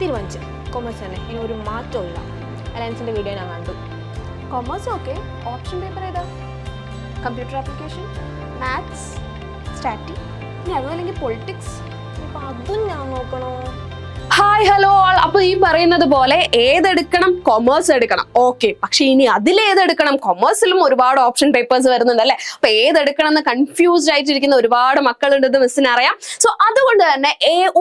തീരുമാനിച്ചു കൊമേഴ്സ് തന്നെ, ഇനി ഒരു മാറ്റവും ഇല്ല. അലയൻസിൻ്റെ വീഡിയോ ഞാൻ കണ്ടു. കൊമേഴ്സ് ഓക്കെ, ഓപ്ഷൻ പേപ്പർ ഏതാ? കമ്പ്യൂട്ടർ ആപ്ലിക്കേഷൻ, മാത്സ്, സ്റ്റാറ്റി, ഇനി അതും അല്ലെങ്കിൽ പൊളിറ്റിക്സ്. ഇപ്പം അതും ഞാൻ നോക്കണോ? ഹായ് ഹലോ ആൾ. അപ്പൊ ഈ പറയുന്നത് പോലെ ഏതെടുക്കണം? കൊമേഴ്സ് എടുക്കണം. ഓക്കെ, പക്ഷെ ഇനി അതിലേതെടുക്കണം? കൊമേഴ്സിലും ഒരുപാട് ഓപ്ഷൻ പേപ്പേഴ്സ് വരുന്നുണ്ട് അല്ലെ. അപ്പൊ ഏതെടുക്കണം എന്ന് കൺഫ്യൂസ്ഡ് ആയിട്ടിരിക്കുന്ന ഒരുപാട് മക്കളുണ്ടെന്ന് മിസ്സിന് അറിയാം. സോ അതുകൊണ്ട് തന്നെ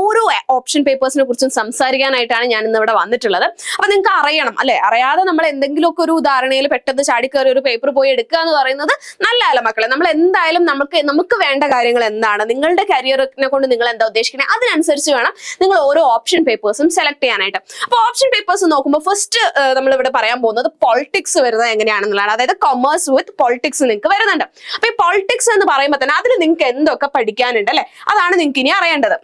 ഓരോ ഓപ്ഷൻ പേപ്പേഴ്സിനെ കുറിച്ചും സംസാരിക്കാനായിട്ടാണ് ഞാൻ ഇന്ന് ഇവിടെ വന്നിട്ടുള്ളത്. അപ്പൊ നിങ്ങൾക്ക് അറിയണം അല്ലെ, അറിയാതെ നമ്മൾ എന്തെങ്കിലുമൊക്കെ ഒരു ധാരണയിൽ പെട്ടെന്ന് ചാടിക്കയറി ഒരു പേപ്പർ പോയി എടുക്കുക എന്ന് പറയുന്നത് നല്ലതല്ല മക്കളെ. നമ്മൾ എന്തായാലും നമുക്ക് വേണ്ട കാര്യങ്ങൾ എന്താണ്, നിങ്ങളുടെ കരിയറിനെ കൊണ്ട് നിങ്ങൾ എന്താ ഉദ്ദേശിക്കുന്നത്, അതിനനുസരിച്ച് വേണം നിങ്ങൾ ഓരോ ഓപ്ഷൻ പേപ്പേഴ്സും സെലക്ട് ചെയ്യാനായിട്ട്. അപ്പൊ ഓപ്ഷൻ പേപ്പേഴ്സ് നോക്കുമ്പോൾ ഫസ്റ്റ് നമ്മൾ ഇവിടെ പറയാൻ പോകുന്നത് പൊളിറ്റിക്സ് വരുന്നത് എങ്ങനെയാണെന്നുള്ളതാണ്. അതായത് കൊമേഴ്സ് വിത്ത് പൊളിറ്റിക്സ് നിങ്ങൾക്ക് വരുന്നുണ്ട്. അപ്പൊ ഈ പൊളിറ്റിക്സ് എന്ന് പറയുമ്പോൾ തന്നെ അതിൽ നിങ്ങൾക്ക് എന്തൊക്കെ പഠിക്കാനുണ്ട് അല്ലെ, അതാണ് നിങ്ങൾക്ക് ഇനി അറിയേണ്ടത്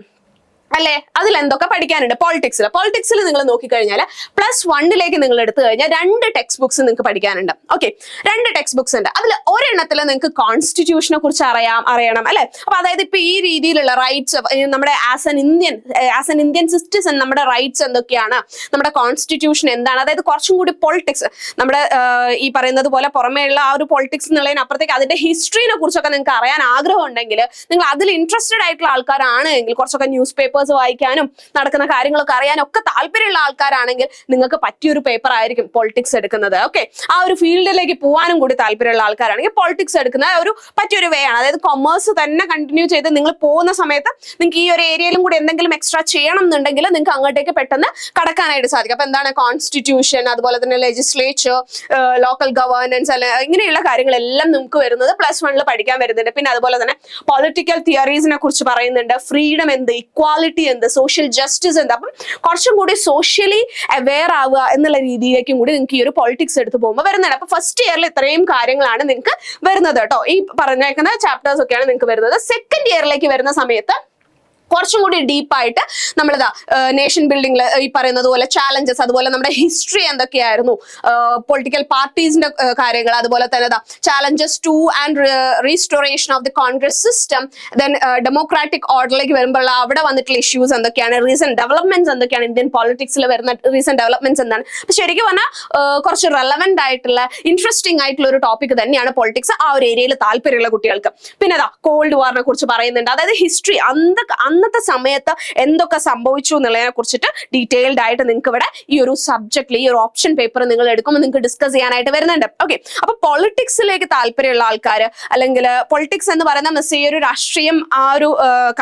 അല്ലെ. അതിൽ എന്തൊക്കെ പഠിക്കാനുണ്ട് പൊളിറ്റിക്സിൽ നിങ്ങൾ നോക്കിക്കഴിഞ്ഞാൽ +1 നിങ്ങൾ എടുത്തു കഴിഞ്ഞാൽ 2 ടെക്സ്റ്റ് ബുക്സ് നിങ്ങൾക്ക് പഠിക്കാനുണ്ട്. ഓക്കെ, 2 ടെക്സ്റ്റ് ബുക്സ് ഉണ്ട്. അതിൽ ഒരെണ്ണത്തിൽ നിങ്ങൾക്ക് കോൺസ്റ്റിറ്റ്യൂഷനെ കുറിച്ച് അറിയണം അല്ലെ. അപ്പൊ അതായത് ഇപ്പൊ ഈ രീതിയിലുള്ള റൈറ്റ്സ്, നമ്മുടെ ആസ് എൻ ഇന്ത്യൻ സിറ്റിസൺ നമ്മുടെ റൈറ്റ്സ് എന്തൊക്കെയാണ്, നമ്മുടെ കോൺസ്റ്റിറ്റ്യൂഷൻ എന്താണ്, അതായത് കുറച്ചും കൂടി പൊളിറ്റിക്സ്, നമ്മുടെ ഈ പറയുന്നത് പോലെ പുറമേയുള്ള ആ ഒരു പൊളിറ്റിക്സ് എന്നുള്ളതിനപ്പുറത്തേക്ക് അതിന്റെ ഹിസ്റ്ററിനെ കുറിച്ചൊക്കെ നിങ്ങൾക്ക് അറിയാൻ ആഗ്രഹം ഉണ്ടെങ്കിൽ, നിങ്ങൾ അതിൽ ഇൻട്രസ്റ്റഡ് ആയിട്ടുള്ള ആൾക്കാരാണെങ്കിൽ, കുറച്ചൊക്കെ ന്യൂസ് പേപ്പേഴ്സ് വായിക്കാനും നടക്കുന്ന കാര്യങ്ങളൊക്കെ അറിയാനും ഒക്കെ താല്പര്യമുള്ള ആൾക്കാരാണെങ്കിൽ നിങ്ങൾക്ക് പറ്റിയൊരു പേപ്പർ ആയിരിക്കും പൊളിറ്റിക്സ് എടുക്കുന്നത്. ഓക്കെ, ആ ഒരു ഫീൽഡിലേക്ക് പോകാനും കൂടി താല്പര്യമുള്ള ആൾക്കാരാണെങ്കിൽ പൊളിറ്റിക്സ് എടുക്കുന്ന ഒരു പറ്റിയൊരു വേ ആണ്. അതായത് കൊമേഴ്സ് തന്നെ കണ്ടിന്യൂ ചെയ്ത് നിങ്ങൾ പോകുന്ന സമയത്ത് നിങ്ങൾക്ക് ഈ ഒരു ഏരിയയിലും കൂടി എന്തെങ്കിലും എക്സ്ട്രാ ചെയ്യണം എന്നുണ്ടെങ്കിൽ നിങ്ങൾക്ക് അങ്ങോട്ടേക്ക് പെട്ടെന്ന് കടക്കാനായിട്ട് സാധിക്കും. അപ്പൊ എന്താണ് കോൺസ്റ്റിറ്റ്യൂഷൻ, അതുപോലെ തന്നെ ലെജിസ്ലേച്ചർ, ലോക്കൽ ഗവേണൻസ് അല്ലെ, ഇങ്ങനെയുള്ള കാര്യങ്ങളെല്ലാം നമുക്ക് വരുന്നത് +1 പഠിക്കാൻ വരുന്നുണ്ട്. പിന്നെ അതുപോലെ തന്നെ പൊളിറ്റിക്കൽ തിയറീസിനെ കുറിച്ച് പറയുന്നുണ്ട്, ഫ്രീഡം എന്ത്, ഇക്വാലിറ്റി എന്ത്, സോഷ്യൽ ജസ്റ്റിസ് എന്ത്. അപ്പം കുറച്ചും കൂടി സോഷ്യലി അവെയർ ആവുക എന്നുള്ള രീതിയിലേക്കും കൂടി നിങ്ങൾക്ക് ഈ ഒരു പൊളിറ്റിക്സ് എടുത്ത് പോകുമ്പോൾ വരുന്നുണ്ട്. അപ്പൊ ഫസ്റ്റ് ഇയറിൽ ഇത്രയും കാര്യങ്ങളാണ് നിങ്ങൾക്ക് വരുന്നത് കേട്ടോ. ഈ പറഞ്ഞേക്കുന്ന ചാപ്റ്റേഴ്സ് ഒക്കെയാണ് നിങ്ങൾക്ക് വരുന്നത്. സെക്കൻഡ് ഇയറിലേക്ക് വരുന്ന സമയത്ത് കുറച്ചും കൂടി ഡീപ്പായിട്ട് നമ്മളിതാ നേഷൻ ബിൽഡിംഗിൽ ഈ പറയുന്നത് പോലെ ചാലഞ്ചസ്, അതുപോലെ നമ്മുടെ ഹിസ്റ്ററി എന്തൊക്കെയായിരുന്നു, പൊളിറ്റിക്കൽ പാർട്ടീസിന്റെ കാര്യങ്ങൾ, അതുപോലെ തന്നെ challenges to and restoration of the Congress system, then democratic ഓർഡറിലേക്ക് വരുമ്പോൾ അവിടെ വന്നിട്ടുള്ള ഇഷ്യൂസ് എന്തൊക്കെയാണ്, റീസെന്റ് ഡെവലപ്മെന്റ്സ് എന്തൊക്കെയാണ്, ഇന്ത്യൻ പൊളിറ്റിക്സിൽ വരുന്ന റീസെന്റ് ഡെവലപ്മെന്റ്സ് എന്താണ്. അപ്പൊ ശരിക്കും പറഞ്ഞാൽ കുറച്ച് റെലവെന്റ് ആയിട്ടുള്ള ഇൻട്രസ്റ്റിംഗ് ആയിട്ടുള്ള ഒരു ടോപ്പിക് തന്നെയാണ് പൊളിറ്റിക്സ് ആ ഒരു ഏരിയയിൽ താല്പര്യമുള്ള കുട്ടികൾക്ക്. പിന്നെ അതാ കോൾഡ് വാറിനെ കുറിച്ച് പറയുന്നുണ്ട്. അതായത് ഹിസ്റ്ററി അന്നത്തെ സമയത്ത് എന്തൊക്കെ സംഭവിച്ചു എന്നുള്ളതിനെ കുറിച്ചിട്ട് ഡീറ്റെയിൽഡ് ആയിട്ട് നിങ്ങൾക്ക് ഇവിടെ ഈ ഒരു സബ്ജക്റ്റിൽ ഈ ഒരു ഓപ്ഷൻ പേപ്പർ നിങ്ങൾ എടുക്കുമ്പോൾ നിങ്ങൾക്ക് ഡിസ്കസ് ചെയ്യാനായിട്ട് വരുന്നുണ്ട്. ഓക്കെ, അപ്പൊ പൊളിറ്റിക്സിലേക്ക് താല്പര്യമുള്ള ആൾക്കാർ, അല്ലെങ്കിൽ പൊളിറ്റിക്സ് എന്ന് പറയുന്ന ഈ ഒരു രാഷ്ട്രീയം, ആ ഒരു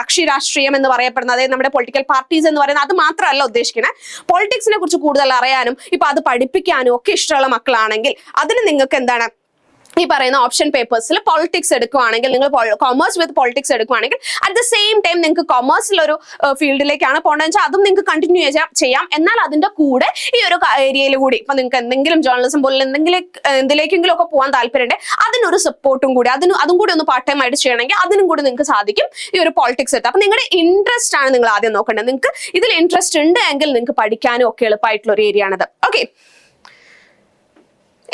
കക്ഷി രാഷ്ട്രീയം എന്ന് പറയപ്പെടുന്നത്, അതായത് നമ്മുടെ പൊളിറ്റിക്കൽ പാർട്ടീസ് എന്ന് പറയുന്നത്, അത് മാത്രമല്ല ഉദ്ദേശിക്കുന്നത്. പൊളിറ്റിക്സിനെ കുറിച്ച് കൂടുതൽ അറിയാനും ഇപ്പൊ അത് പഠിപ്പിക്കാനും ഒക്കെ ഇഷ്ടമുള്ള മക്കളാണെങ്കിൽ അതിന് നിങ്ങൾക്ക് എന്താണ് ഈ പറയുന്ന ഓപ്ഷൻ പേപ്പേഴ്സിൽ പൊളിറ്റിക്സ് എടുക്കുവാണെങ്കിൽ, നിങ്ങൾ കൊമേഴ്സ് വിത്ത് പൊളിറ്റിക്സ് എടുക്കുവാണെങ്കിൽ അറ്റ് ദ സെയിം ടൈം നിങ്ങൾക്ക് കൊമേഴ്സിലൊരു ഫീൽഡിലേക്കാണ് പോകേണ്ടത് വെച്ചാൽ അതും നിങ്ങൾക്ക് കണ്ടിന്യൂ ചെയ്യാം. എന്നാൽ അതിന്റെ കൂടെ ഈ ഒരു ഏരിയയിൽ കൂടി ഇപ്പൊ നിങ്ങൾക്ക് എന്തെങ്കിലും ജേർണലിസം പോലെ എന്തിലേക്കെങ്കിലും ഒക്കെ പോകാൻ താല്പര്യമുണ്ട്, അതിനൊരു സപ്പോർട്ടും കൂടി, അതും കൂടി ഒന്ന് പാർട്ട് ടൈം ആയിട്ട് ചെയ്യണമെങ്കിൽ അതിനും കൂടി നിങ്ങൾക്ക് സാധിക്കും ഈ ഒരു പൊളിറ്റിക്സ് എടുത്ത്. അപ്പൊ നിങ്ങളുടെ ഇൻട്രസ്റ്റ് ആണ് നിങ്ങൾ ആദ്യം നോക്കേണ്ടത്. നിങ്ങൾക്ക് ഇതിൽ ഇൻട്രസ്റ്റ് ഉണ്ട് എങ്കിൽ നിങ്ങൾക്ക് പഠിക്കാനും ഒക്കെ എളുപ്പമായിട്ടുള്ള ഒരു ഏരിയ ആണിത്. ഓക്കെ,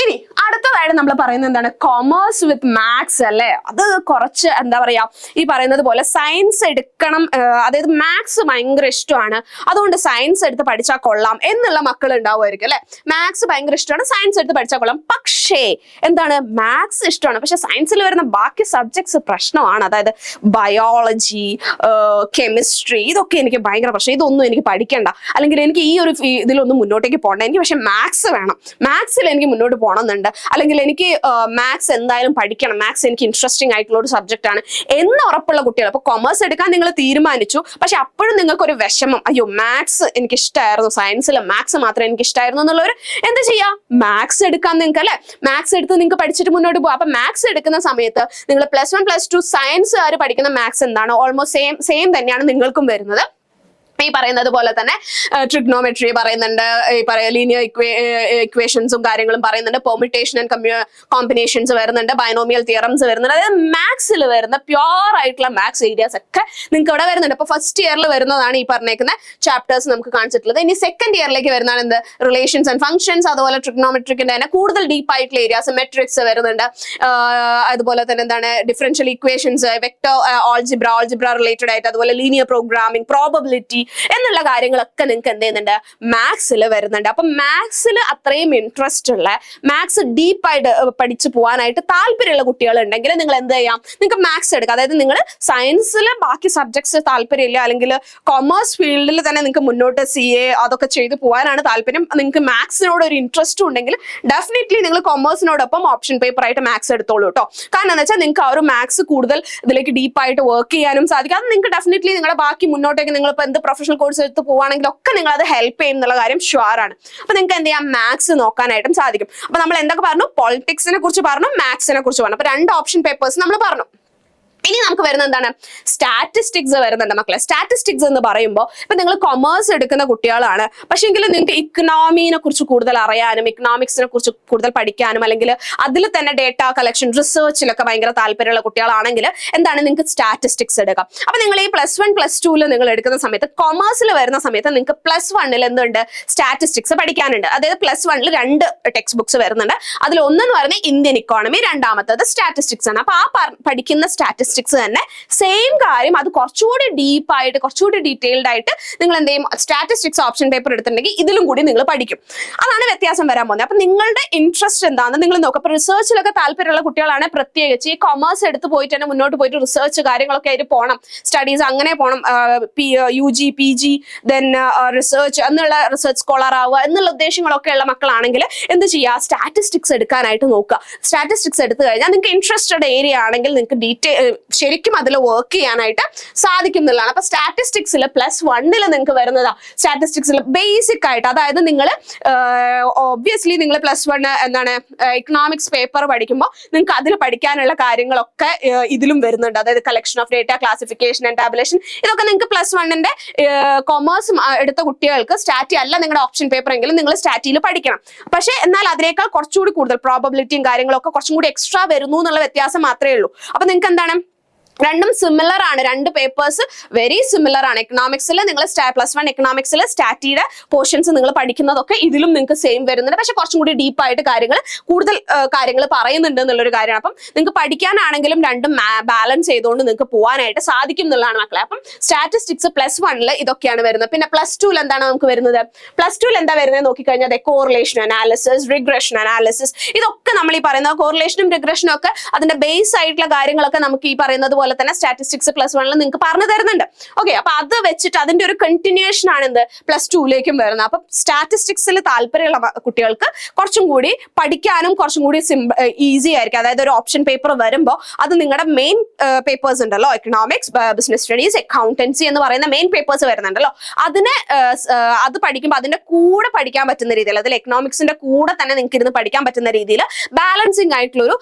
ഇനി അടുത്തതായിട്ട് നമ്മൾ പറയുന്നത് എന്താണ്, കൊമേഴ്സ് വിത്ത് മാത്സ് അല്ലെ. അത് കുറച്ച് എന്താ പറയാ, ഈ പറയുന്നത് പോലെ സയൻസ് എടുക്കണം, അതായത് മാത്സ് ഭയങ്കര ഇഷ്ടമാണ്, അതുകൊണ്ട് സയൻസ് എടുത്ത് പഠിച്ചാൽ കൊള്ളാം എന്നുള്ള മക്കൾ ഉണ്ടാവുമായിരിക്കും അല്ലെ. മാത്സ് ഭയങ്കര ഇഷ്ടമാണ്, സയൻസ് എടുത്ത് പഠിച്ചാൽ കൊള്ളാം. പക്ഷേ എന്താണ്, മാത്സ് ഇഷ്ടമാണ്, പക്ഷെ സയൻസിൽ വരുന്ന ബാക്കി സബ്ജക്ട്സ് പ്രശ്നമാണ്. അതായത് ബയോളജി, കെമിസ്ട്രി, ഇതൊക്കെ എനിക്ക് ഭയങ്കര പ്രശ്നം, ഇതൊന്നും എനിക്ക് പഠിക്കണ്ട, അല്ലെങ്കിൽ എനിക്ക് ഈ ഒരു ഇതിലൊന്നും മുന്നോട്ടേക്ക് പോകണ്ട, എനിക്ക് പക്ഷെ മാത്സ് വേണം, മാത്സിൽ എനിക്ക് മുന്നോട്ട് പോകണമെന്നുണ്ട്, അല്ലെങ്കിൽ എനിക്ക് മാത്സ് എന്തായാലും പഠിക്കണം, മാത്സ് എനിക്ക് ഇൻട്രസ്റ്റിംഗ് ആയിട്ടുള്ള ഒരു സബ്ജക്റ്റ് ആണ് എന്ന് ഉറപ്പുള്ള കുട്ടികൾ. അപ്പൊ കൊമേഴ്സ് എടുക്കാൻ നിങ്ങൾ തീരുമാനിച്ചു, പക്ഷെ അപ്പോഴും നിങ്ങൾക്ക് ഒരു വിഷമം, അയ്യോ മാത്സ് എനിക്ക് ഇഷ്ടമായിരുന്നു, സയൻസിൽ മാത്സ് മാത്രമേ എനിക്ക് ഇഷ്ടമായിരുന്നു എന്നുള്ളവർ എന്താ ചെയ്യാ, മാത്സ് എടുക്കാൻ നിങ്ങൾക്ക് അല്ലെ. മാത്സ് എടുത്ത് നിങ്ങൾക്ക് പഠിച്ചിട്ട് മുന്നോട്ട് പോകും. അപ്പൊ മാത്സ് എടുക്കുന്ന സമയത്ത് നിങ്ങൾ +1 +2 സയൻസുകാർ പഠിക്കുന്ന മാത്സ് എന്താണ്, ഓൾമോസ്റ്റ് സെയിം തന്നെയാണ് നിങ്ങൾക്കും വരുന്നത്. ഈ പറയുന്നത് പോലെ തന്നെ ട്രിഗ്നോമെട്രി പറയുന്നുണ്ട്, ഈ ലീനിയർ ഇക്വേഷൻസും കാര്യങ്ങളും പറയുന്നുണ്ട്, പെർമ്യൂട്ടേഷൻ ആൻഡ് കോമ്പിനേഷൻസ് വരുന്നുണ്ട്, ബൈനോമിയൽ തിയറംസ് വരുന്നുണ്ട്. അതായത് മാത്സിൽ വരുന്ന പ്യോർ ആയിട്ടുള്ള മാത്സ് ഏരിയാസ് ഒക്കെ നിങ്ങൾക്ക് ഇവിടെ വരുന്നുണ്ട്. അപ്പൊ ഫസ്റ്റ് ഇയറിൽ വരുന്നതാണ് ഈ പറഞ്ഞേക്കുന്ന ചാപ്റ്റേഴ്സ് നമുക്ക് കാണിച്ചിട്ടുള്ളത്. ഇനി സെക്കൻഡ് ഇയറിലേക്ക് വരുന്നതാണ് എന്ത്, റിലേഷൻസ് ആൻഡ് ഫംഗ്ഷൻസ്, അതുപോലെ ട്രിഗ്നോമെട്രിക്കിന്റെ തന്നെ കൂടുതൽ ഡീപ്പ് ആയിട്ടുള്ള ഏരിയാസ്, മെട്രിക്സ് വരുന്നുണ്ട്, അതുപോലെ തന്നെ എന്താണ് differential equations, vector algebra related ആയിട്ട്, അതുപോലെ ലീനിയർ പ്രോഗ്രാമിംഗ്, പ്രോബബിലിറ്റി, എന്നുള്ള കാര്യങ്ങളൊക്കെ നിങ്ങൾക്ക് എന്ത് ചെയ്യുന്നുണ്ട്, മാത്സിൽ വരുന്നുണ്ട്. അപ്പൊ മാത്സിൽ അത്രയും ഇൻട്രസ്റ്റ് ഉള്ള, മാത്സ് ഡീപ്പായിട്ട് പഠിച്ചു പോകാനായിട്ട് താല്പര്യമുള്ള കുട്ടികൾ ഉണ്ടെങ്കിൽ നിങ്ങൾ എന്ത് ചെയ്യാം, നിങ്ങൾക്ക് മാത്സ് എടുക്കാം. അതായത് നിങ്ങൾ സയൻസിൽ ബാക്കി സബ്ജക്ട്സ് താല്പര്യമില്ല, അല്ലെങ്കിൽ കൊമേഴ്സ് ഫീൽഡിൽ തന്നെ നിങ്ങൾക്ക് മുന്നോട്ട് CA അതൊക്കെ ചെയ്ത് പോകാനാണ് താല്പര്യം, നിങ്ങൾക്ക് മാത്സിനോട് ഒരു ഇൻട്രസ്റ്റ് ഉണ്ടെങ്കിൽ ഡെഫിനറ്റ്ലി നിങ്ങൾ കൊമേഴ്സിനോടൊപ്പം ഓപ്ഷൻ പേപ്പർ ആയിട്ട് മാത്സ് എടുത്തോളൂ കേട്ടോ. കാരണം എന്താ വെച്ചാൽ നിങ്ങൾക്ക് ആ ഒരു മാത്സ് കൂടുതൽ ഇതിലേക്ക് ഡീപ്പായിട്ട് വർക്ക് ചെയ്യാനും സാധിക്കും. അത് നിങ്ങൾക്ക് ഡെഫിനറ്റ്ലി നിങ്ങളുടെ ബാക്കി മുന്നോട്ടേക്ക് നിങ്ങളിപ്പോൾ എന്ത് പ്രൊഫഷണൽ കോഴ്സ് എടുത്ത് പോവുകയാണെങ്കിലും ഒക്കെ നിങ്ങൾ അത് ഹെൽപ്പ് ചെയ്യും എന്നുള്ള കാര്യം ഷുവർ ആണ്. അപ്പൊ നിങ്ങൾക്ക് എന്ത് ചെയ്യാം, മാത്സ് നോക്കാനായിട്ടും സാധിക്കും. അപ്പൊ നമ്മൾ എന്തൊക്കെ പറഞ്ഞു, പൊളിറ്റിക്സിനെ കുറിച്ച് പറഞ്ഞു, മാത്സിനെ കുറിച്ച് പറഞ്ഞു. അപ്പൊ 2 ഓപ്ഷൻ പേപ്പേഴ്സ് നമ്മൾ പറഞ്ഞു. ഇനി നമുക്ക് വരുന്നത് എന്താണ്, സ്റ്റാറ്റിസ്റ്റിക്സ് വരുന്നുണ്ട് മക്കളെ. സ്റ്റാറ്റിസ്റ്റിക്സ് എന്ന് പറയുമ്പോൾ ഇപ്പൊ നിങ്ങൾ കൊമേഴ്സ് എടുക്കുന്ന കുട്ടികളാണ്, പക്ഷെ എങ്കിൽ നിങ്ങൾക്ക് ഇക്കണോമിനെ കുറിച്ച് കൂടുതൽ അറിയാനും ഇക്കണോമിക്സിനെ കുറിച്ച് കൂടുതൽ പഠിക്കാനും അല്ലെങ്കിൽ അതിൽ തന്നെ ഡേറ്റ കളക്ഷൻ റിസർച്ചിലൊക്കെ ഭയങ്കര താല്പര്യമുള്ള കുട്ടികളാണെങ്കിൽ എന്താണ്, നിങ്ങൾക്ക് സ്റ്റാറ്റിസ്റ്റിക്സ് എടുക്കാം. അപ്പൊ നിങ്ങൾ ഈ +1 +2 നിങ്ങൾ എടുക്കുന്ന സമയത്ത് കൊമേഴ്സിൽ വരുന്ന സമയത്ത് നിങ്ങൾക്ക് +1 എന്തുണ്ട്, സ്റ്റാറ്റിസ്റ്റിക്സ് പഠിക്കാനുണ്ട്. അതായത് +1 2 ടെക്സ്റ്റ് ബുക്സ് വരുന്നുണ്ട്. അതിൽ ഒന്നെന്ന് പറയുന്നത് ഇന്ത്യൻ ഇക്കോണമി, രണ്ടാമത്തത് സ്റ്റാറ്റിസ്റ്റിക്സ് ആണ്. അപ്പൊ ആ പഠിക്കുന്ന സ്റ്റാറ്റിസ്റ്റിക്സ് തന്നെ സെയിം കാര്യം, അത് കുറച്ചുകൂടി ഡീപ്പായിട്ട് കുറച്ചുകൂടി ഡീറ്റെയിൽഡ് ആയിട്ട് നിങ്ങൾ എന്ത് ചെയ്യും, സ്റ്റാറ്റിസ്റ്റിക്സ് ഓപ്ഷൻ പേപ്പർ എടുത്തിട്ടുണ്ടെങ്കിൽ ഇതിലും കൂടി നിങ്ങൾ പഠിക്കും. അതാണ് വ്യത്യാസം വരാൻ പോകുന്നത്. അപ്പൊ നിങ്ങളുടെ ഇൻട്രസ്റ്റ് എന്താണെന്ന് നിങ്ങൾ നോക്കുക. അപ്പൊ റിസർച്ചിലൊക്കെ താല്പര്യമുള്ള കുട്ടികളാണ് പ്രത്യേകിച്ച് ഈ കൊമേഴ്സ് എടുത്ത് പോയിട്ട് തന്നെ മുന്നോട്ട് പോയിട്ട് റിസർച്ച് കാര്യങ്ങളൊക്കെ ആയിട്ട് പോകണം, സ്റ്റഡീസ് അങ്ങനെ പോകണം, UG PG ദെൻ റിസർച്ച് എന്നുള്ള റിസർച്ച് സ്കോളർ ആവുക എന്നുള്ള ഉദ്ദേശങ്ങളൊക്കെ ഉള്ള മക്കളാണെങ്കിൽ എന്ത് ചെയ്യുക, സ്റ്റാറ്റിസ്റ്റിക്സ് എടുക്കാനായിട്ട് നോക്കുക. സ്റ്റാറ്റിസ്റ്റിക്സ് എടുത്തു കഴിഞ്ഞാൽ നിങ്ങൾക്ക് ഇൻട്രസ്റ്റഡ് ഏരിയ ആണെങ്കിൽ നിങ്ങൾക്ക് ശരിക്കും അതിൽ വർക്ക് ചെയ്യാനായിട്ട് സാധിക്കും എന്നുള്ളതാണ്. അപ്പൊ സ്റ്റാറ്റിസ്റ്റിക്സിൽ +1 നിങ്ങൾക്ക് വരുന്നതാ. സ്റ്റാറ്റിസ്റ്റിക്സിൽ ബേസിക് ആയിട്ട്, അതായത് നിങ്ങൾ ഒബ്വിയസ്ലി നിങ്ങൾ +1 എന്താണ് ഇക്കണോമിക്സ് പേപ്പർ പഠിക്കുമ്പോൾ നിങ്ങൾക്ക് അതിൽ പഠിക്കാനുള്ള കാര്യങ്ങളൊക്കെ ഇതിലും വരുന്നുണ്ട്. അതായത് collection of data, classification and tabulation, ഇതൊക്കെ നിങ്ങൾക്ക് +1 കൊമേഴ്സ് എടുത്ത കുട്ടികൾക്ക് സ്റ്റാറ്റി അല്ല നിങ്ങളുടെ ഓപ്ഷൻ പേപ്പർ എങ്കിലും നിങ്ങൾ സ്റ്റാറ്റിയിൽ പഠിക്കണം. പക്ഷേ എന്നാൽ അതിനേക്കാൾ കുറച്ചുകൂടി കൂടുതൽ പ്രോബബിലിറ്റിയും കാര്യങ്ങളൊക്കെ കുറച്ചും കൂടി എക്സ്ട്രാ വരുന്നു എന്നുള്ള വ്യത്യാസം മാത്രമേ ഉള്ളൂ. അപ്പൊ നിങ്ങൾക്ക് എന്താണ്, രണ്ടും സിമിലർ ആണ്, 2 പേപ്പേഴ്സ് വെരി സിമിലർ ആണ്. എക്കണോമിക്സിൽ നിങ്ങൾ +1 എക്കണോമിക്സിൽ സ്റ്റാറ്റിയുടെ പോർഷൻസ് നിങ്ങൾ പഠിക്കുന്നതൊക്കെ ഇതിലും നിങ്ങൾക്ക് സെയിം വരുന്നുണ്ട്. പക്ഷെ കുറച്ചും കൂടി ഡീപ്പായിട്ട് കൂടുതൽ കാര്യങ്ങൾ പറയുന്നുണ്ട് എന്നുള്ളൊരു കാര്യമാണ്. അപ്പം നിങ്ങൾക്ക് പഠിക്കാനാണെങ്കിലും രണ്ടും ബാലൻസ് ചെയ്തുകൊണ്ട് നിങ്ങൾക്ക് പോകാനായിട്ട് സാധിക്കും എന്നുള്ളതാണ് മക്കളെ. അപ്പം സ്റ്റാറ്റിസ്റ്റിക്സ് +1 ഇതൊക്കെയാണ് വരുന്നത്. പിന്നെ +2 എന്താണ് നമുക്ക് വരുന്നത്, +2 എന്താ വരുന്നത് നോക്കിക്കഴിഞ്ഞാൽ കോറിലേഷൻ അനാലിസിസ്, റിഗ്രഷൻ അനാലിസിസ്, ഇതൊക്കെ നമ്മൾ ഈ പറയുന്ന കോറിലേഷനും റിഗ്രഷനും ഒക്കെ അതിന്റെ ബേസ് ആയിട്ടുള്ള കാര്യങ്ങളൊക്കെ നമുക്ക് ഈ പറയുന്നത് പോലെ തന്നെ സ്റ്റാറ്റിസ്റ്റിക്സ് +1 നിങ്ങൾക്ക് പറഞ്ഞു തരുന്നുണ്ട്. ഓക്കെ, അപ്പൊ അത് വെച്ചിട്ട് അതിന്റെ ഒരു കണ്ടിന്യൂഷൻ ആണ് എന്ത് +2 വരുന്നത്. അപ്പൊ സ്റ്റാറ്റിസ്റ്റിക്സിൽ താല്പര്യമുള്ള കുട്ടികൾക്ക് കുറച്ചും കൂടി പഠിക്കാനും കുറച്ചും കൂടി ഈസി ആയിരിക്കും. അതായത് ഒരു ഓപ്ഷൻ പേപ്പർ വരുമ്പോൾ അത് നിങ്ങളുടെ മെയിൻ പേപ്പേഴ്സ് ഉണ്ടല്ലോ, എക്കണോമിക്സ്, ബിസിനസ് സ്റ്റഡീസ്, അക്കൗണ്ടൻസി എന്ന് പറയുന്ന മെയിൻ പേപ്പേഴ്സ് വരുന്നുണ്ടല്ലോ, അത് പഠിക്കുമ്പോൾ അതിന്റെ കൂടെ പഠിക്കാൻ പറ്റുന്ന രീതിയിൽ, അതിൽ എക്കണോമിക്സിന്റെ കൂടെ തന്നെ നിങ്ങൾക്ക് ഇരുന്ന് പഠിക്കാൻ പറ്റുന്ന രീതിയിൽ ബാലൻസിങ് ആയിട്ടുള്ള ഒരു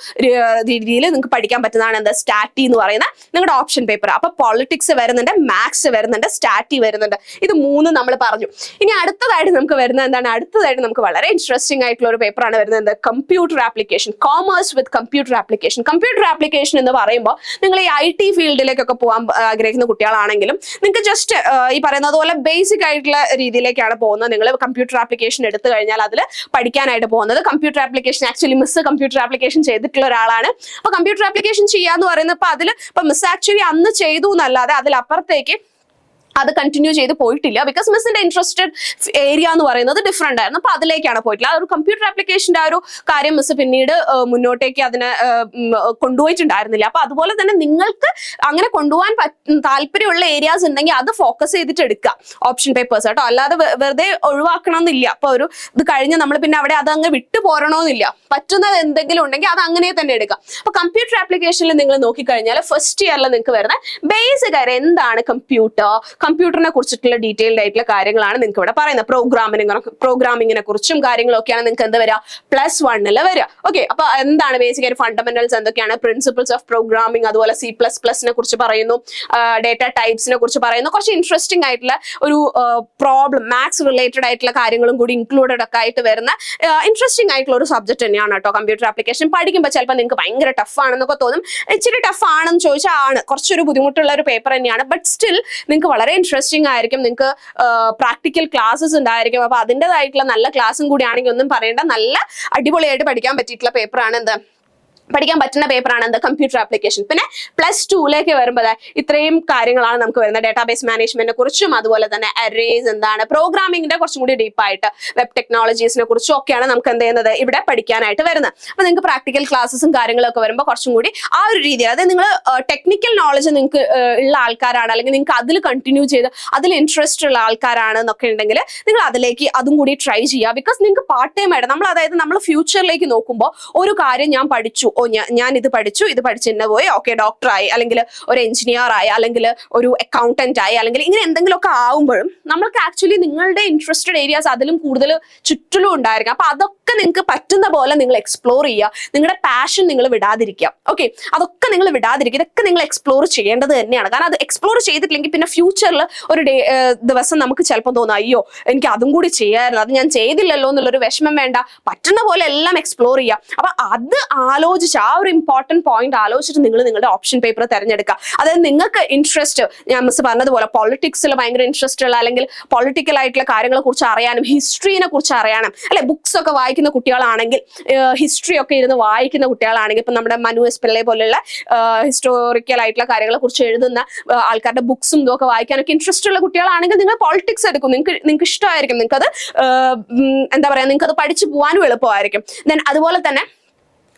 രീതിയിൽ നിങ്ങൾക്ക് പഠിക്കാൻ പറ്റുന്നതാണ് എന്ത് സ്റ്റാറ്റി എന്ന് പറയുന്ന നിങ്ങളുടെ ഓപ്ഷൻ പേപ്പർ. അപ്പൊ പൊളിറ്റിക്സ് വരുന്നുണ്ട്, മാത്സ് വരുന്നുണ്ട്, സ്റ്റാറ്റി വരുന്നുണ്ട്. ഇത് 3 നമ്മൾ പറഞ്ഞു. ഇനി അടുത്തതായിട്ട് നമുക്ക് വരുന്നത് എന്താണ്, അടുത്തതായിട്ട് നമുക്ക് വളരെ ഇൻട്രസ്റ്റിംഗ് ആയിട്ടുള്ള ഒരു പേപ്പറാണ് വരുന്നത്, computer application, commerce with computer application. Computer application എന്ന് പറയുമ്പോൾ നിങ്ങൾ ഈ IT ഫീൽഡിലേക്കൊക്കെ പോകാൻ ആഗ്രഹിക്കുന്ന കുട്ടികളാണെങ്കിലും നിങ്ങൾക്ക് ജസ്റ്റ് ഈ പറയുന്നത് പോലെ ബേസിക് ആയിട്ടുള്ള രീതിയിലേക്കാണ് പോകുന്നത്. നിങ്ങൾ കമ്പ്യൂട്ടർ ആപ്ലിക്കേഷൻ എടുത്തു കഴിഞ്ഞാൽ അതിൽ പഠിക്കാനായിട്ട് പോകുന്നത്, computer application actually miss computer application ചെയ്തിട്ടുള്ള ഒരാളാണ്. അപ്പൊ കമ്പ്യൂട്ടർ ആപ്ലിക്കേഷൻ ചെയ്യാന്ന് പറയുന്നത് ഇപ്പൊ മിസ് ആക്ച്വലി അന്ന് ചെയ്തു എന്നല്ലാതെ അതിലപ്പുറത്തേക്ക് അത് കണ്ടിന്യൂ ചെയ്ത് പോയിട്ടില്ല. ബിക്കോസ് മിസ്സിന്റെ ഇൻട്രസ്റ്റഡ് ഏരിയ എന്ന് പറയുന്നത് ഡിഫറെന്റ് ആയിരുന്നു. അപ്പൊ അതിലേക്കാണ് പോയിട്ടില്ല. ആ ഒരു കമ്പ്യൂട്ടർ ആപ്ലിക്കേഷന്റെ ആ ഒരു കാര്യം മിസ് പിന്നീട് മുന്നോട്ടേക്ക് അതിനെ കൊണ്ടുപോയിട്ടുണ്ടായിരുന്നില്ല. അപ്പൊ അതുപോലെ തന്നെ നിങ്ങൾക്ക് അങ്ങനെ കൊണ്ടുപോകാൻ താല്പര്യമുള്ള ഏരിയാസ് ഉണ്ടെങ്കിൽ അത് ഫോക്കസ് ചെയ്തിട്ട് എടുക്കുക ഓപ്ഷൻ പേപ്പേഴ്സ് കേട്ടോ. അല്ലാതെ വെറുതെ ഒഴിവാക്കണമെന്നില്ല. അപ്പൊ ഇത് കഴിഞ്ഞ് നമ്മൾ പിന്നെ അവിടെ അത് അങ്ങ് വിട്ടു പോരണോന്നില്ല. പറ്റുന്നത് എന്തെങ്കിലും ഉണ്ടെങ്കിൽ അത് അങ്ങനെ തന്നെ എടുക്കാം. അപ്പൊ കമ്പ്യൂട്ടർ ആപ്ലിക്കേഷനിൽ നിങ്ങൾ നോക്കിക്കഴിഞ്ഞാൽ ഫസ്റ്റ് ഇയറിൽ നിങ്ങൾക്ക് വരുന്ന ബേസിക് കാര്യം എന്താണ് കമ്പ്യൂട്ടറിനെ കുറിച്ചിട്ടുള്ള ഡീറ്റെയിൽഡ് ആയിട്ടുള്ള കാര്യങ്ങളാണ് നിങ്ങൾക്ക് ഇവിടെ പറയുന്നത്. പ്രോഗ്രാമിങ്ങിനെ കുറിച്ചും കാര്യങ്ങളൊക്കെയാണ് നിങ്ങൾക്ക് എന്താ വരിക +1 വരിക. ഓക്കെ, അപ്പൊ എന്താണ് ബേസിക് ആയിട്ട് ഫണ്ടമെന്റൽസ് എന്തൊക്കെയാണ്, പ്രിൻസിപ്പിൾസ് ഓഫ് പ്രോഗ്രാമിംഗ്, അതുപോലെ C++നെ കുറിച്ച് പറയുന്നു, ഡേറ്റ ടൈപ്സിനെ കുറിച്ച് പറയുന്നു. കുറച്ച് ഇൻട്രസ്റ്റിംഗ് ആയിട്ടുള്ള ഒരു പ്രോബ്ലം, മാത്സ് റിലേറ്റഡ് ആയിട്ടുള്ള കാര്യങ്ങളും കൂടി ഇൻക്ലൂഡഡ് ഒക്കെ ആയിട്ട് വരുന്ന ഇൻട്രസ്റ്റിംഗ് ആയിട്ടുള്ള ഒരു സബ്ജക്ട് തന്നെയാണ് കേട്ടോ കമ്പ്യൂട്ടർ ആപ്ലിക്കേഷൻ. പഠിക്കുമ്പോൾ ചിലപ്പോൾ നിങ്ങൾക്ക് ഭയങ്കര ടഫ് ആണെന്നൊക്കെ തോന്നും. ഇച്ചിരി ടഫ് ആണെന്ന് ചോദിച്ചാൽ ആണ്, കുറച്ചൊരു ബുദ്ധിമുട്ടുള്ള ഒരു പേപ്പർ തന്നെയാണ്. ബട്ട് സ്റ്റിൽ നിങ്ങൾക്ക് വളരെ ഇൻട്രസ്റ്റിംഗ് ആയിരിക്കും. നിങ്ങൾക്ക് പ്രാക്ടിക്കൽ ക്ലാസ്സസ് ഉണ്ടായിരിക്കും. അപ്പൊ അതിൻ്റെതായിട്ടുള്ള നല്ല ക്ലാസ്സും കൂടി ആണെങ്കിൽ ഒന്നും പറയേണ്ട, നല്ല അടിപൊളിയായിട്ട് പഠിക്കാൻ പറ്റിയിട്ടുള്ള പേപ്പറാണ് എന്ത് പഠിക്കാൻ പറ്റുന്ന പേപ്പറാണ് എന്ത് കമ്പ്യൂട്ടർ ആപ്ലിക്കേഷൻ. പിന്നെ +2 വരുമ്പോൾ ഇത്രയും കാര്യങ്ങളാണ് നമുക്ക് വരുന്നത്. ഡേറ്റാബേസ് മാനേജ്മെന്റിനെ കുറിച്ചും അതുപോലെ തന്നെ അറേസ് എന്താണ്, പ്രോഗ്രാമിംഗിന്റെ കുറച്ചും കൂടി ഡീപ്പായിട്ട് വെബ് ടെക്നോളജീസിനെ കുറിച്ചും ഒക്കെയാണ് നമുക്ക് എന്ത് ചെയ്യുന്നത് ഇവിടെ പഠിക്കാനായിട്ട് വരുന്നത്. അപ്പൊ നിങ്ങൾക്ക് പ്രാക്ടിക്കൽ ക്ലാസ്സും കാര്യങ്ങളൊക്കെ വരുമ്പോൾ കുറച്ചും കൂടി ആ ഒരു രീതി, അതായത് നിങ്ങൾ ടെക്നിക്കൽ നോളജ് നിങ്ങൾക്ക് ഉള്ള ആൾക്കാരാണ്, അല്ലെങ്കിൽ നിങ്ങൾക്ക് അതിൽ കണ്ടിന്യൂ ചെയ്ത് അതിൽ ഇൻട്രസ്റ്റ് ഉള്ള ആൾക്കാരാണ് എന്നൊക്കെ ഉണ്ടെങ്കിൽ നിങ്ങൾ അതിലേക്ക് അതും കൂടി ട്രൈ ചെയ്യുക. ബിക്കോസ് നിങ്ങൾക്ക് പാർട്ട് ടൈം ആയിട്ട് നമ്മൾ ഫ്യൂച്ചറിലേക്ക് നോക്കുമ്പോൾ ഒരു കാര്യം ഞാൻ പഠിച്ചു, ഞാൻ ഇത് പഠിച്ചു, ഇത് പഠിച്ചിട്ട് പോയി ഓക്കെ ഡോക്ടറായി, അല്ലെങ്കിൽ ഒരു എഞ്ചിനീയർ ആയി, അല്ലെങ്കിൽ ഒരു അക്കൗണ്ടന്റ് ആയി, അല്ലെങ്കിൽ ഇങ്ങനെ എന്തെങ്കിലുമൊക്കെ ആവുമ്പോഴും നമ്മൾക്ക് ആക്ച്വലി നിങ്ങളുടെ ഇൻട്രസ്റ്റഡ് ഏരിയാസ് അതിലും കൂടുതൽ ചുറ്റിലും ഉണ്ടായിരിക്കും. അപ്പൊ അതൊക്കെ നിങ്ങൾക്ക് പറ്റുന്ന പോലെ നിങ്ങൾ എക്സ്പ്ലോർ ചെയ്യുക. നിങ്ങളുടെ പാഷൻ നിങ്ങൾ വിടാതിരിക്കുക. ഓക്കെ, അതൊക്കെ നിങ്ങൾ വിടാതിരിക്കുക. ഇതൊക്കെ നിങ്ങൾ എക്സ്പ്ലോർ ചെയ്യേണ്ടത് തന്നെയാണ്. കാരണം അത് എക്സ്പ്ലോർ ചെയ്തിട്ടില്ലെങ്കിൽ പിന്നെ ഫ്യൂച്ചറിൽ ഒരു ദിവസം നമുക്ക് ചിലപ്പോൾ തോന്നും അയ്യോ എനിക്ക് അതും കൂടി ചെയ്യാമായിരുന്നു, അത് ഞാൻ ചെയ്തില്ലല്ലോ എന്നുള്ളൊരു വിഷമം വേണ്ട. പറ്റുന്ന പോലെ എല്ലാം എക്സ്പ്ലോർ ചെയ്യുക. അപ്പൊ അത് ആലോചിച്ച് ആ ഒരു ഇമ്പോർട്ടന്റ് പോയിന്റ് ആലോചിച്ചിട്ട് നിങ്ങൾ നിങ്ങളുടെ ഓപ്ഷൻ പേപ്പർ തിരഞ്ഞെടുക്കുക. അതായത് നിങ്ങൾക്ക് ഇൻട്രസ്റ്റ്, ഞാൻ മിസ് പറഞ്ഞതുപോലെ പൊളിറ്റിക്സിൽ ഭയങ്കര ഇൻട്രസ്റ്റ് ഉള്ള, അല്ലെങ്കിൽ പൊളിറ്റിക്കൽ ആയിട്ടുള്ള കാര്യങ്ങളെ കുറിച്ച് അറിയാനും ഹിസ്റ്ററിനെ കുറിച്ച് അറിയാനും, അല്ലെ ബുക്സ് ഒക്കെ വായിക്കുന്ന കുട്ടികളാണെങ്കിൽ, ഹിസ്റ്ററി ഒക്കെ ഇരുന്ന് വായിക്കുന്ന കുട്ടികളാണെങ്കിൽ, ഇപ്പൊ നമ്മുടെ മനു എസ് പിള്ളയെ പോലുള്ള ഹിസ്റ്റോറിക്കൽ ആയിട്ടുള്ള കാര്യങ്ങളെ കുറിച്ച് എഴുതുന്ന ആൾക്കാരുടെ ബുക്സും ഇതൊക്കെ വായിക്കാനൊക്കെ ഇൻട്രസ്റ്റ് ഉള്ള കുട്ടികളാണെങ്കിൽ നിങ്ങൾ പൊളിറ്റിക്സ് എടുക്കും. നിങ്ങൾക്ക് ഇഷ്ടമായിരിക്കും, നിങ്ങൾക്ക് അത് എന്താ പറയാ, നിങ്ങൾക്ക് അത് പഠിച്ചു പോകാനും എളുപ്പമായിരിക്കും. ദെൻ അതുപോലെ തന്നെ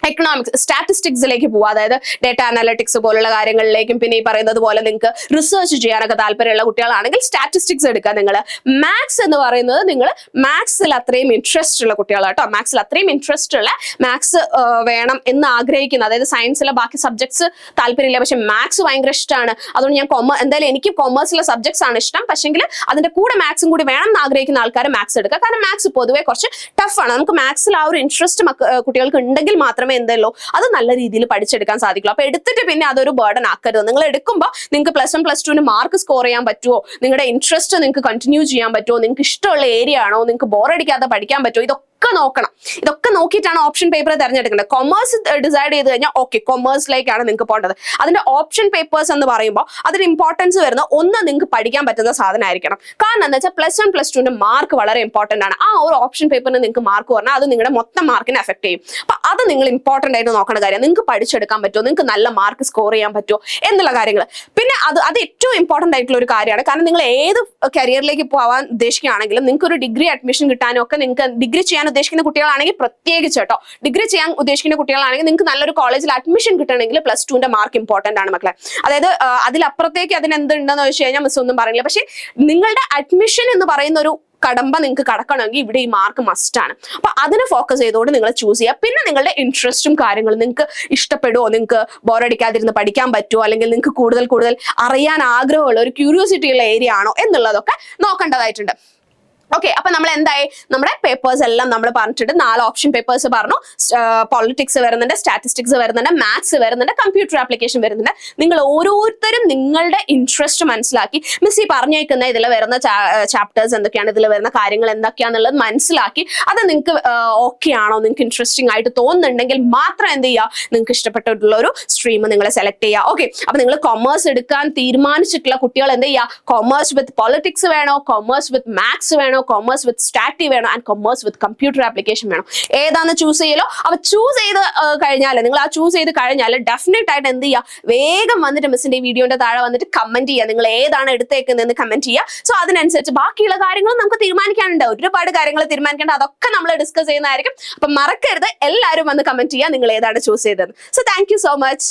എക്കണോമിക്സ്, സ്റ്റാറ്റിസ്റ്റിക്സിലേക്ക് പോവുക. അതായത് ഡേറ്റ അനാലിറ്റിക്സ് പോലുള്ള കാര്യങ്ങളിലേക്കും, പിന്നെ ഈ പറയുന്നത് പോലെ നിങ്ങൾക്ക് റിസർച്ച് ചെയ്യാനൊക്കെ താല്പര്യമുള്ള കുട്ടികളാണെങ്കിൽ സ്റ്റാറ്റിസ്റ്റിക്സ് എടുക്കുക. നിങ്ങൾ മാത്സ് എന്ന് പറയുന്നത് നിങ്ങൾ മാത്സിൽ അത്രയും ഇൻട്രസ്റ്റ് ഉള്ള കുട്ടികളാട്ടോ. മാത്സിൽ അത്രയും ഇൻട്രസ്റ്റ് ഉള്ള, മാത്സ് വേണം എന്ന് ആഗ്രഹിക്കുന്ന, അതായത് സയൻസിലെ ബാക്കി സബ്ജക്ട്സ് താല്പര്യമില്ല പക്ഷെ മാത്സ് ഭയങ്കര ഇഷ്ടമാണ്, അതുകൊണ്ട് ഞാൻ എന്തായാലും എനിക്ക് കൊമേഴ്സിലെ സബ്ജക്ട്സ് ആണ് ഇഷ്ടം, പക്ഷെങ്കിൽ അതിന്റെ കൂടെ മാത്സും കൂടി വേണം എന്ന് ആഗ്രഹിക്കുന്ന ആൾക്കാർ മാത്സ് എടുക്കുക. കാരണം മാത്സ് പൊതുവെ കുറച്ച് ടഫാണ്. നമുക്ക് മാത്സിൽ ആ ഒരു ഇൻട്രസ്റ്റ് കുട്ടികൾക്ക് ഉണ്ടെങ്കിൽ മാത്രമേ എന്തല്ലോ അത് നല്ല രീതിയിൽ പഠിച്ചെടുക്കാൻ സാധിക്കുള്ളൂ. അപ്പൊ എടുത്തിട്ട് പിന്നെ അതൊരു ബർഡൻ ആക്കരുത്. നിങ്ങൾ എടുക്കുമ്പോൾ നിങ്ങൾക്ക് +1 +2 മാർക്ക് സ്കോർ ചെയ്യാൻ പറ്റുമോ, നിങ്ങളുടെ ഇൻട്രസ്റ്റ് നിങ്ങൾക്ക് കണ്ടിന്യൂ ചെയ്യാൻ പറ്റുമോ, നിങ്ങൾക്ക് ഇഷ്ടമുള്ള ഏരിയ ആണോ, നിങ്ങൾക്ക് ബോറടിക്കാതെ പഠിക്കാൻ പറ്റുമോ, ഇതൊക്കെ നോക്കണം. ഇതൊക്കെ നോക്കിയിട്ടാണ് ഓപ്ഷൻ പേപ്പർ തിരഞ്ഞെടുക്കേണ്ടത്. കൊമേഴ്സ് ഡിസൈഡ് ചെയ്ത് കഴിഞ്ഞാൽ ഓക്കെ കൊമേഴ്സിലേക്കാണ് നിങ്ങൾക്ക് പോകേണ്ടത്. അതിന്റെ ഓപ്ഷൻ പേപ്പേഴ്സ് എന്ന് പറയുമ്പോൾ അതിന് ഇമ്പോർട്ടൻസ് വരുന്ന ഒന്ന് നിങ്ങൾക്ക് പഠിക്കാൻ പറ്റുന്ന സാധനമായിരിക്കണം. കാരണം എന്താ വെച്ചാൽ +1 +2 മാർക്ക് വളരെ ഇമ്പോർട്ടന്റ് ആണ്. ആ ഒരു ഓപ്ഷൻ പേപ്പറിന് നിങ്ങൾക്ക് മാർക്ക് പറഞ്ഞാൽ അത് നിങ്ങളുടെ മൊത്തം മാർക്കിനെ എഫക്ട് ചെയ്യും. അപ്പൊ അത് നിങ്ങൾ ഇമ്പോർട്ടന്റ് ആയിട്ട് നോക്കേണ്ട കാര്യം, നിങ്ങൾക്ക് പഠിച്ചെടുക്കാൻ പറ്റുമോ, നിങ്ങൾക്ക് നല്ല മാർക്ക് സ്കോർ ചെയ്യാൻ പറ്റുമോ എന്നുള്ള കാര്യങ്ങൾ. പിന്നെ അത് ഏറ്റവും ഇമ്പോർട്ടന്റ് ആയിട്ടുള്ള ഒരു കാര്യമാണ്. കാരണം നിങ്ങൾ ഏത് കരിയറിലേക്ക് പോകാൻ ഉദ്ദേശിക്കുകയാണെങ്കിലും നിങ്ങൾക്ക് ഒരു ഡിഗ്രി അഡ്മിഷൻ കിട്ടാനും ഒക്കെ, നിങ്ങൾക്ക് ഡിഗ്രി ചെയ്യാൻ ഉദ്ദേശിക്കുന്ന കുട്ടികളാണെങ്കിൽ പ്രത്യേകിച്ച് കേട്ടോ, ഡിഗ്രി ചെയ്യാൻ ഉദ്ദേശിക്കുന്ന കുട്ടികളാണെങ്കിൽ നിങ്ങൾക്ക് നല്ലൊരു കോളേജിൽ അഡ്മിഷൻ കിട്ടണമെങ്കിൽ +2 മാർക്ക് ഇമ്പോർട്ടന്റ് ആണ് മക്കളെ. അതായത് അതിലപ്പുറത്തേക്ക് അതിനെന്തുണ്ടെന്ന് വെച്ച് കഴിഞ്ഞാൽ മിസ് ഒന്നും പറയില്ല. പക്ഷെ നിങ്ങളുടെ അഡ്മിഷൻ എന്ന് പറയുന്ന ഒരു കടമ്പ നിങ്ങൾക്ക് കടക്കണമെങ്കിൽ ഇവിടെ ഈ മാർക്ക് മസ്റ്റ് ആണ്. അപ്പൊ അതിനെ ഫോക്കസ് ചെയ്തുകൊണ്ട് നിങ്ങൾ ചൂസ് ചെയ്യുക. പിന്നെ നിങ്ങളുടെ ഇൻട്രസ്റ്റും കാര്യങ്ങളും നിങ്ങൾക്ക് ഇഷ്ടപ്പെടുമോ, നിങ്ങൾക്ക് ബോറടിക്കാതിരുന്ന് പഠിക്കാൻ പറ്റുമോ, അല്ലെങ്കിൽ നിങ്ങൾക്ക് കൂടുതൽ അറിയാൻ ആഗ്രഹമുള്ള ഒരു ക്യൂരിയോസിറ്റി ഉള്ള ഏരിയ ആണോ എന്നുള്ളതൊക്കെ നോക്കേണ്ടതായിട്ടുണ്ട്. ഓക്കെ, അപ്പൊ നമ്മൾ എന്തായി, നമ്മുടെ പേപ്പേഴ്സ് എല്ലാം നമ്മൾ പറഞ്ഞിട്ടുണ്ട്. 4 ഓപ്ഷൻ പേപ്പേഴ്സ് പറഞ്ഞു. പൊളിറ്റിക്സ് വരുന്നുണ്ട്, സ്റ്റാറ്റിസ്റ്റിക്സ് വരുന്നുണ്ട്, മാത്സ് വരുന്നുണ്ട്, കമ്പ്യൂട്ടർ ആപ്ലിക്കേഷൻ വരുന്നുണ്ട്. നിങ്ങൾ ഓരോരുത്തരും നിങ്ങളുടെ ഇൻട്രസ്റ്റ് മനസ്സിലാക്കി, മിസ് ഈ പറഞ്ഞേക്കുന്ന ഇതിൽ വരുന്ന ചാപ്റ്റേഴ്സ് എന്തൊക്കെയാണ്, ഇതിൽ വരുന്ന കാര്യങ്ങൾ എന്തൊക്കെയാണെന്നുള്ളത് മനസ്സിലാക്കി അത് നിങ്ങൾക്ക് ഓക്കെ ആണോ, നിങ്ങൾക്ക് ഇൻട്രസ്റ്റിംഗ് ആയിട്ട് തോന്നുന്നുണ്ടെങ്കിൽ മാത്രം എന്ത് ചെയ്യുക, നിങ്ങൾക്ക് ഇഷ്ടപ്പെട്ടിട്ടുള്ള ഒരു സ്ട്രീം നിങ്ങൾ സെലക്ട് ചെയ്യുക. ഓക്കെ, അപ്പൊ നിങ്ങൾ കൊമേഴ്സ് എടുക്കാൻ തീരുമാനിച്ചിട്ടുള്ള കുട്ടികൾ എന്ത് ചെയ്യുക, കൊമേഴ്സ് വിത്ത് പൊളിറ്റിക്സ് വേണോ, കൊമേഴ്സ് വിത്ത് മാത്സ് വേണോ, കൊമേഴ്സ് വിത്ത് സ്റ്റാറ്റി വേണോ, and commerce with computer application വേണോ, ഏതാണെന്ന് ചൂസ് ചെയ്യലോ. അപ്പൊ ചൂസ് ചെയ്ത് കഴിഞ്ഞാൽ, നിങ്ങൾ ആ ചൂസ് ചെയ്ത് കഴിഞ്ഞാൽ ഡെഫിനറ്റ് ആയിട്ട് എന്ത് ചെയ്യുക, വേഗം വന്നിട്ട് മിസ്സിന്റെ ഈ വീഡിയോന്റെ താഴെ വന്നിട്ട് കമന്റ് ചെയ്യുക, നിങ്ങൾ ഏതാണ് എടുത്തേക്കുന്നതെന്ന് കമന്റ് ചെയ്യുക. സോ അതിനനുസരിച്ച് ബാക്കിയുള്ള കാര്യങ്ങൾ നമുക്ക് തീരുമാനിക്കാനുണ്ട്. ഒരുപാട് കാര്യങ്ങൾ തീരുമാനിക്കേണ്ട, അതൊക്കെ നമ്മൾ ഡിസ്കസ് ചെയ്യുന്നതായിരിക്കും. അപ്പൊ മറക്കരുത്, എല്ലാവരും വന്ന് കമന്റ് ചെയ്യുക നിങ്ങൾ ഏതാണ് ചൂസ് ചെയ്തത്. So thank you so much.